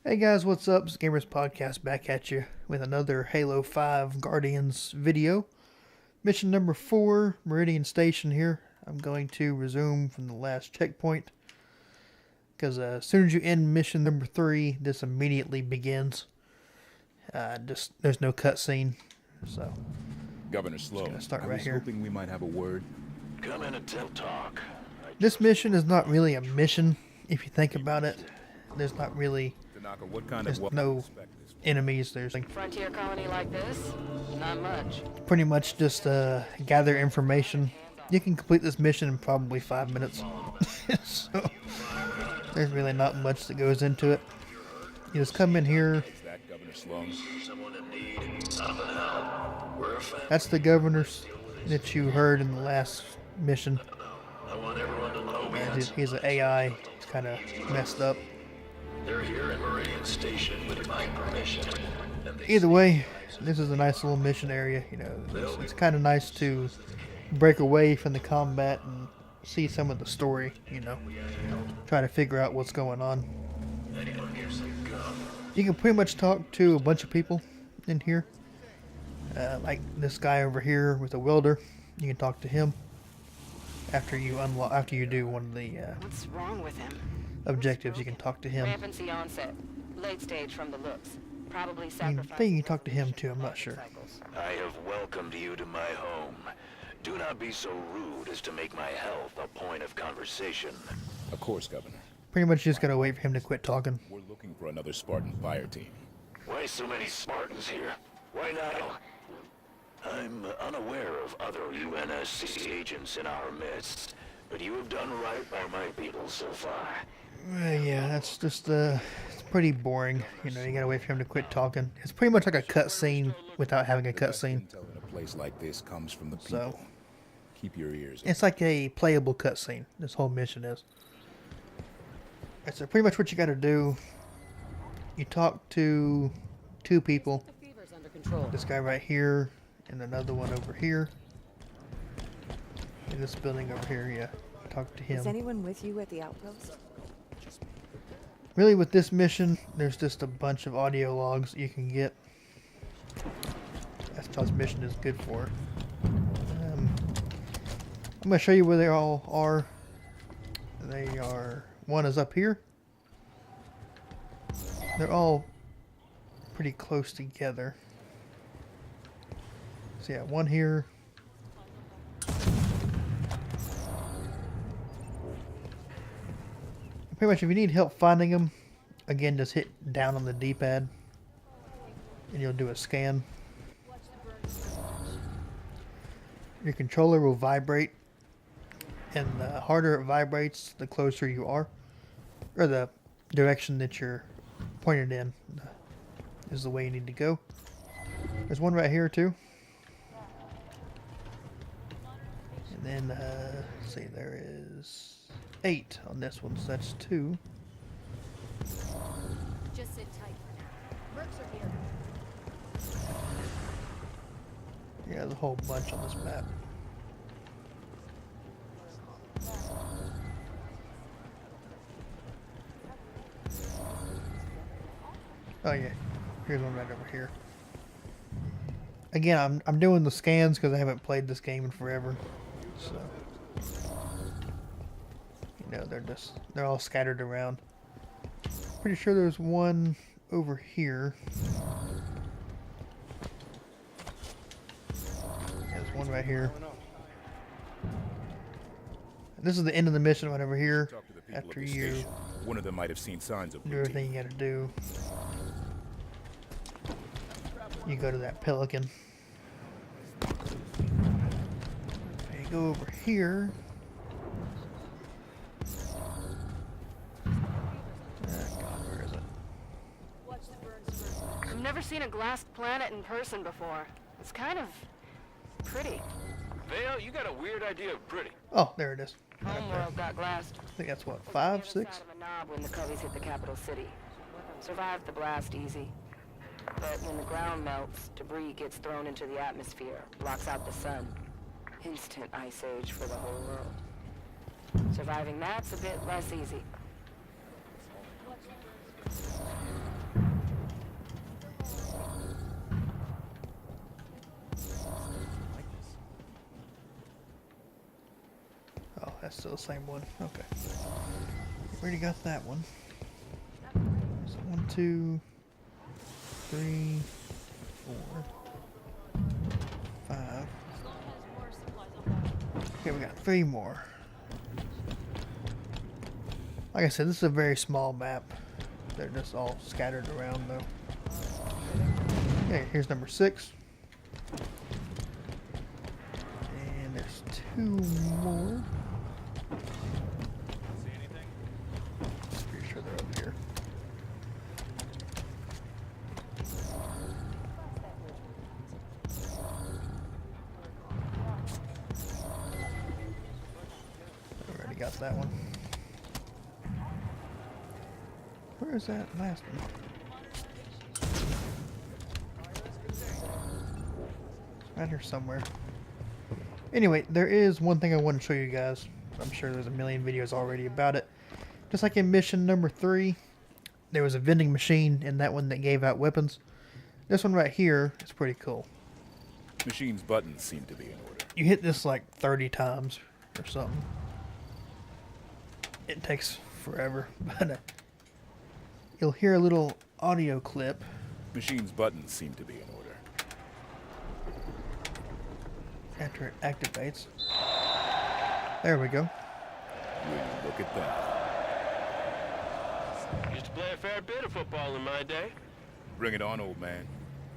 Hey guys, what's up? It's Gamers Podcast back at you with another Halo 5 Guardians video. Mission number 4, Meridian Station here. I'm going to resume from the last checkpoint because as soon as you end mission number 3, this immediately begins. There's no cutscene, so Governor Sloan, start I right was here. hoping we might have a word. Come in and talk. This mission is not really a mission if you think about it. There's not really Tanaka, what kind There's of weapon no do you expect this? enemies. There's like Frontier colony like this? Not much. pretty much just gather information. You can complete this mission in probably 5 minutes. So there's really not much that goes into it. You just come in here. Is that Governor Sloan? Someone in need. Something help. We're a family. That's the governors that you heard in the last mission. I want everyone to know me. He's an AI. He's kind of messed up. They're here in Meridian Station with my permission. And they Either way, this is a nice little mission area. You know, it's kind of nice to break away from the combat and see some of the story. You know, try to figure out what's going on. anyone gives a gun. You can pretty much talk to a bunch of people in here. Like this guy over here with a welder. You can talk to him after you do one of the What's wrong with him? objectives. You can talk to him. Rampancy onset. Late stage from the looks. Probably I sacrificed. think you can talk to him too. I'm not sure. I have welcomed you to my home. Do not be so rude as to make my health a point of conversation. Of course, Governor. Pretty much just gotta wait for him to quit talking. We're looking for another Spartan fire team. Why so many Spartans here? Why now? I'm unaware of other UNSC agents in our midst, but you have done right by my people so far. Yeah, that's just it's pretty boring. You know, you gotta wait for him to quit talking. It's pretty much like a cutscene without having a cutscene. Intel in a place like this comes from the people. So Keep your ears open. it's like a playable cutscene. This whole mission is. That's pretty much what you gotta do. You talk to two people. The fever's under control. This guy right here and another one over here. In this building over here, yeah. Talk to Is him. anyone with you at the outpost? Really, with this mission, there's just a bunch of audio logs you can get. That's what this mission is good for. I'm going to show you where they all are. They are... One is up here. They're all pretty close together. So yeah, one here. Pretty much if you need help finding them, again just hit down on the D-pad and you'll do a scan. Your controller will vibrate, and the harder it vibrates, the closer you are, or the direction that you're pointed in is the way you need to go. There's one right here too. And then, let's see, there is 8 on this one, so that's 2. Just sit tight for now. Mercs are here. Yeah, there's a whole bunch on this map. Oh yeah, here's one right over here. Again, I'm doing the scans because I haven't played this game in forever, so you know they're all scattered around. Pretty sure there's one over here. There's one right here. And this is the end of the mission right over here. Talk to the people After of this you station. One of them might have seen signs of do routine. everything you gotta do, you go to that Pelican. You go over here. God, where is it? Watch the burns first. I've never seen a glassed planet in person before. It's kind of pretty. Vale, you got a weird idea of pretty. Oh, there it is. Right up there. Homeworld got glassed. I think that's what, Was on the 5, other 6? side of a knob when the Coveys hit the capital city. Survived the blast easy. But when the ground melts, debris gets thrown into the atmosphere, blocks out the sun. Instant ice age for the whole world. Surviving that's a bit less easy. That's still the same one. Okay. Already got that one. So 1, 2, 3, 4, 5. Okay, we got 3 more. Like I said, this is a very small map. They're just all scattered around though. Okay, here's number 6. And there's 2 more. Pretty sure they're over here. Already got that one. Where is that last one? Right here somewhere. Anyway, there is one thing I want to show you guys. I'm sure there's a million videos already about it. Just like in mission number 3, there was a vending machine in that one that gave out weapons. This one right here is pretty cool. Machine's buttons seem to be in order. You hit this like 30 times or something. It takes forever, but you'll hear a little audio clip. Machine's buttons seem to be in order. After it activates. There we go. Will you look at that? Used to play a fair bit of football in my day. Bring it on, old man.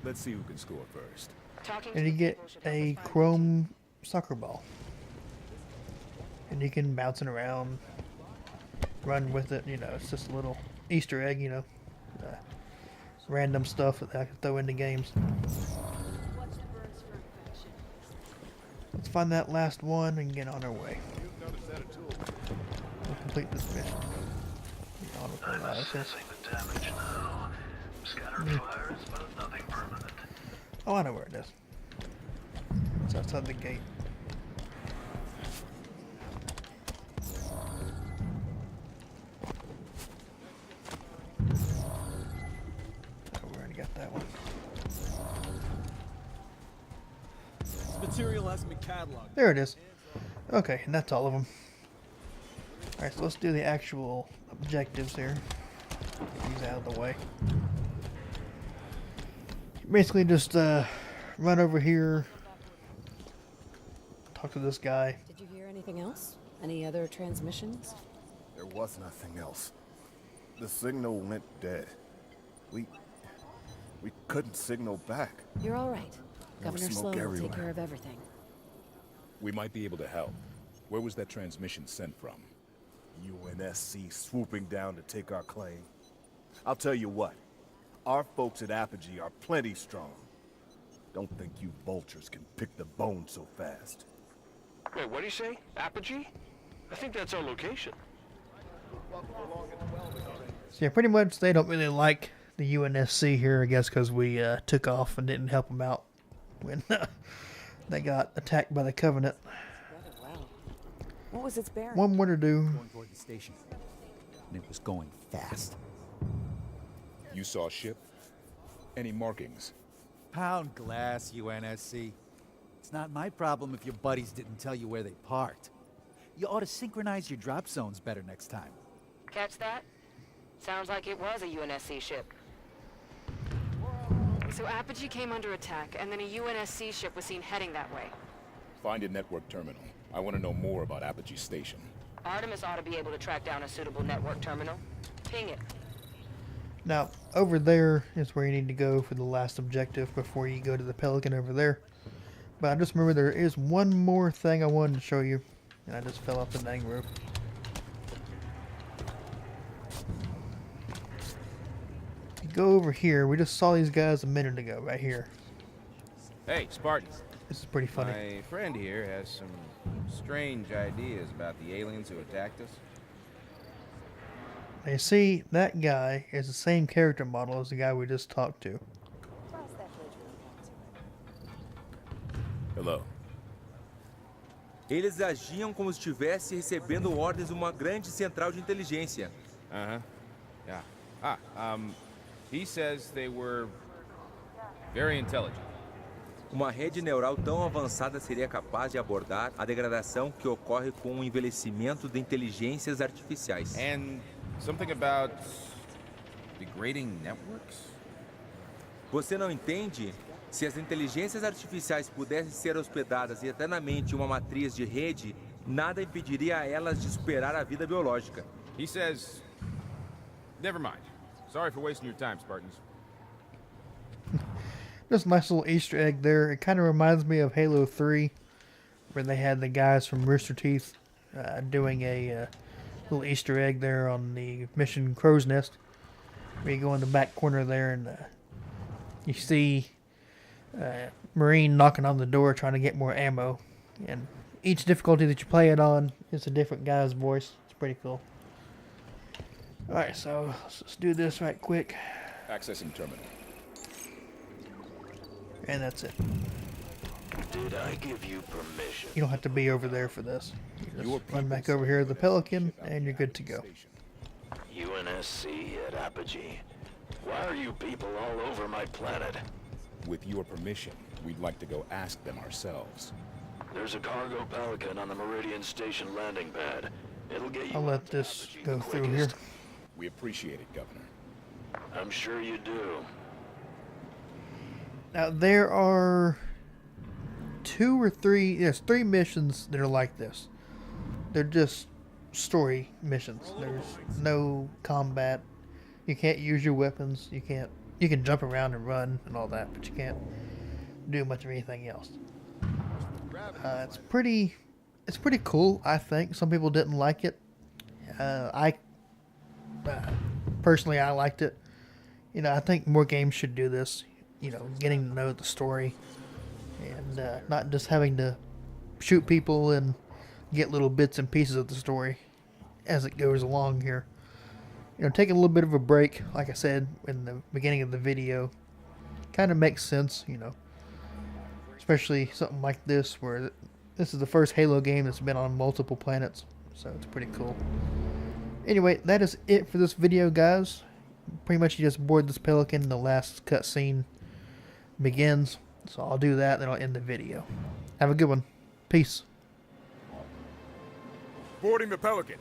Let's see who can score first. And you get a chrome soccer ball. And you can bounce it around, run with it, you know, it's just a little Easter egg, you know. Random stuff that I can throw into games. Watch the burns for infection. Let's find that last one and get on our way. We'll complete this mission. Get on with our lives here. The damage now. Scatter fires, but nothing permanent. Oh, I know where it is. It's outside the gate. Oh, we already got that one. Material hasn't been cataloged. There it is. Okay, and that's all of them. Alright, so let's do the actual objectives here. Get these out of the way. Basically just run over here, talk to this guy. Did you hear anything else? Any other transmissions? There was nothing else. The signal went dead. We couldn't signal back. You're all right. There was Governor smoke Sloan will take everywhere. care of everything. We might be able to help. Where was that transmission sent from? UNSC swooping down to take our claim. I'll tell you what. Our folks at Apogee are plenty strong. Don't think you vultures can pick the bone so fast. Wait, what do you say? Apogee? I think that's our location. So yeah, pretty much they don't really like the UNSC here, I guess, because we took off and didn't help them out when they got attacked by the Covenant. Wow. What was its bearing? One more to do. Going toward the station. And it was going fast. You saw a ship? Any markings? Pound glass, UNSC. It's not my problem if your buddies didn't tell you where they parked. You ought to synchronize your drop zones better next time. Catch that? Sounds like it was a UNSC ship. So Apogee came under attack, and then a UNSC ship was seen heading that way. Find a network terminal. I want to know more about Apogee Station. Artemis ought to be able to track down a suitable network terminal. Ping it. Now, over there is where you need to go for the last objective before you go to the Pelican over there. But I just remember there is one more thing I wanted to show you, and I just fell off the dang roof. You go over here. We just saw these guys a minute ago, right here. Hey, Spartans. This is pretty funny. My friend here has some strange ideas about the aliens who attacked us. Now you see, that guy is the same character model as the guy we just talked to. Hello. Eles agiam como se estivesse recebendo ordens de uma grande central de inteligência. Uh-huh. Yeah. He says they were very intelligent. Uma rede neural tão avançada seria capaz de abordar a degradação que ocorre com o envelhecimento de inteligências artificiais. And something about degrading networks? Você não entende? Se as inteligências artificiais pudessem ser hospedadas eternamente em uma matriz de rede, nada impediria a elas de superar a vida biológica. He says... Never mind. Sorry for wasting your time, Spartans. Just a nice little Easter egg there. It kind of reminds me of Halo 3, where they had the guys from Rooster Teeth doing a little Easter egg there on the mission Crow's Nest. Where you go in the back corner there and you see Marine knocking on the door trying to get more ammo. And each difficulty that you play it on is a different guy's voice. It's pretty cool. Alright, so let's just do this right quick. Accessing terminal. And that's it. Did I give you permission? You don't have to be over there for this. You just run back over here to the Pelican and you're good to go. UNSC at Apogee. Why are you people all over my planet? With your permission, we'd like to go ask them ourselves. There's a cargo Pelican on the Meridian Station landing pad. It'll get you. I'll let this go through here. We appreciate it, Governor. I'm sure you do. Now there are there's three missions that are like this. They're just story missions. There's no combat. You can't use your weapons. You can jump around and run and all that, but you can't do much of anything else. It's pretty cool, I think. Some people didn't like it. Personally, I liked it. You know, I think more games should do this. You know, getting to know the story and not just having to shoot people and get little bits and pieces of the story as it goes along here. You know, taking a little bit of a break, like I said in the beginning of the video, kind of makes sense, you know. Especially something like this, where this is the first Halo game that's been on multiple planets, so it's pretty cool. Anyway, that is it for this video, guys. Pretty much you just board this Pelican, the last cutscene begins. So I'll do that, then I'll end the video. Have a good one. Peace. Boarding the Pelican.